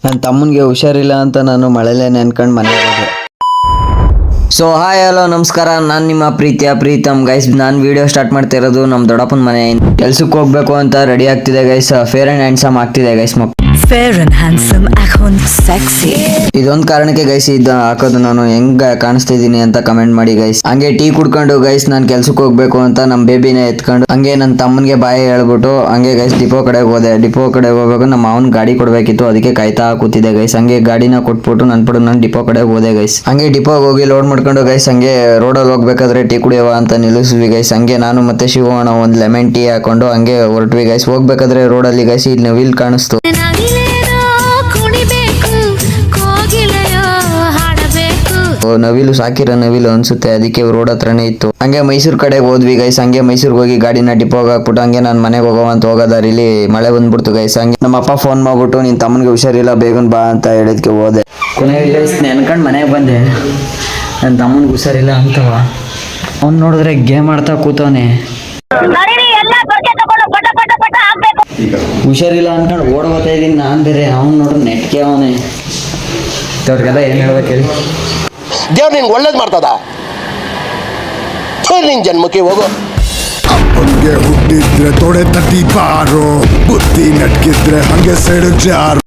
ನನ್ನ ತಮ್ಮನಿಗೆ ಹುಷಾರಿಲ್ಲ ಅಂತ ನಾನು ಮಳೆಲೆ ನೆನ್ಕೊಂಡು ಮನೆಗೆ ಹೋದೆ. ಸೊ ಹಾಯ್ ಹಲೋ ನಮಸ್ಕಾರ, ನಾನು ನಿಮ್ಮ ಪ್ರೀತಿಯ ಪ್ರೀತಮ್ ಗೈಸ್. ನಾನು ವಿಡಿಯೋ ಸ್ಟಾರ್ಟ್ ಮಾಡ್ತಾ ಇರೋದು ನಮ್ಮ ದೊಡ್ಡಪ್ಪನ ಮನೆ. ಕೆಲ್ಸಕ್ಕೆ ಹೋಗ್ಬೇಕು ಅಂತ ರೆಡಿ ಆಗ್ತಿದೆ ಗೈಸ್. ಫೇರ್ ಅಂಡ್ ಹ್ಯಾಂಡ್ಸಮ್ ಆಗ್ತಿದೆ guys. Fair and handsome account sexy. ಇದೊಂದು ಕಾರಣಕ್ಕೆ ಗೈಸ್ ಇದು ಹಾಕೋದು. ನಾನು ಹೆಂಗ ಕಾಣಿಸ್ತಿದ್ದೀನಿ ಅಂತ ಕಮೆಂಟ್ ಮಾಡಿ ಗೈಸ್. ಹಂಗೆ ಟೀ ಕುಡ್ಕೊಂಡು ಗೈಸ್ ನಾನು ಕೆಲ್ಸಕ್ಕೆ ಹೋಗ್ಬೇಕು ಅಂತ ನಮ್ಮ ಬೇಬಿನ ಎತ್ಕೊಂಡು ಹಂಗೆ ನನ್ನ ತಮ್ಮನಿಗೆ ಬಾಯಿ ಹೇಳ್ಬಿಟ್ಟು ಹಂಗೆ ಗೈಸ್ ಡಿಪೋ ಕಡೆಗೆ ಹೋದೆ. ಡಿಪೋ ಕಡೆ ಹೋಗ್ಬೇಕು, ನಮ್ಮ ಮಾವನ್ ಗಾಡಿ ಕೊಡ್ಬೇಕಿತ್ತು, ಅದಕ್ಕೆ ಕಾಯ್ತಾ ಕೂತಿದೆ ಗೈಸ್. ಹಂಗೆ ಗಾಡಿನ ಕೊಟ್ಬಿಟ್ಟು ನಾನು ಡಿಪೋ ಕಡೆ ಹೋದೆ ಗೈಸ್. ಹಂಗೆ ಡಿಪೋಗೆ ಹೋಗಿ ಲೋಡ್ ಮಾಡ್ಕೊಂಡು ಗೈಸ್ ಹಂಗೆ ರೋಡಲ್ಲಿ ಹೋಗ್ಬೇಕಾದ್ರೆ ಟೀ ಕುಡಿಯುವ ಅಂತ ನಿಲ್ಲಿಸ್ವಿ ಗೈಸ್. ಹಂಗೆ ನಾನು ಮತ್ತೆ ಶಿವಣ್ಣ ಒಂದು ಲೆಮನ್ ಟೀ ಹಾಕೊಂಡು ಹಂಗೆ ಹೊರಟ್ವಿ ಗೈಸ್. ಹೋಗ್ಬೇಕಾದ್ರೆ ರೋಡಲ್ಲಿ ಗೈಸ್ ಇಲ್ಲಿ ನವಿಲ್ ಕಾಣಿಸ್ತು. ನವಿಲು ಸಾಕಿರೋ ನವಿಲು ಅನ್ಸುತ್ತೆ, ಅದಕ್ಕೆ ರೋಡ್ ಹತ್ರನೇ ಇತ್ತು. ಹಂಗೆ ಮೈಸೂರು ಕಡೆಗೆ ಹೋದ್ವಿ ಗೈಸ್. ಹಂಗೆ ಮೈಸೂರಿಗೆ ಹೋಗಿ ಗಾಡಿನ ಡಿಪೋಗೆ ಹಾಕ್ಬಿಟ್ಟು ಹಂಗೆ ನಾನು ಮನೆಗೆ ಹೋಗೋವಂತ ಹೋಗೋದಾರಿಲಿ ಮಳೆ ಬಂದ್ಬಿಡ್ತು ಗೈಸ್. ಹಂಗೆ ನಮ್ಮ ಅಪ್ಪ ಫೋನ್ ಮಾಡ್ಬಿಟ್ಟು ನಿನ್ ತಮ್ಮನಿಗೆ ಹುಷಾರಿಲ್ಲ ಬೇಗನ್ ಬಾ ಅಂತ ಹೇಳಿದ್ಕೆ ಹೋದೆ. ಕೊನೆಗೆ ಗೈಸ್ ನೆನ್ಕೊಂಡು ಮನೆಗೆ ಬಂದೆ. ನನ್ನ ತಮ್ಮನಿಗೆ ಹುಷಾರಿಲ್ಲ ಅಂತವ. ಅವ್ನು ನೋಡಿದ್ರೆ ಗೇಮ್ ಆಡ್ತಾ ಕೂತವನೆ. ಹುಷಾರಿಲ್ಲ ಅನ್ಕೊಂಡು ಓಡ್ ಹೋಗ್ತಾ ಇದ್ದೀನಿ ನಾನು ಬೇರೆ. ಅವ್ನು ನೋಡ್ರೆ ನೆಟ್ಗೆ ಅವನೇ. ಅವ್ರಿಗೆಲ್ಲ ಏನು ಹೇಳ್ಬೇಕು ಹೇಳಿ. ದೇವ್ರು ನಿನ್ಗೆ ಒಳ್ಳೇದು ಮಾಡ್ತದ. ನಿನ್ ಜನ್ಮಕ್ಕೆ ಹೋಗು. ಅಪ್ಪನ್ಗೆ ಹುಟ್ಟಿದ್ರೆ ತೊಡೆ ತಟ್ಟಿ ಬಾರೋ, ಬುದ್ಧಿ ನಟ್ಕಿದ್ರೆ ಹಂಗೆ ಸೈಡ್ ಜಾರು.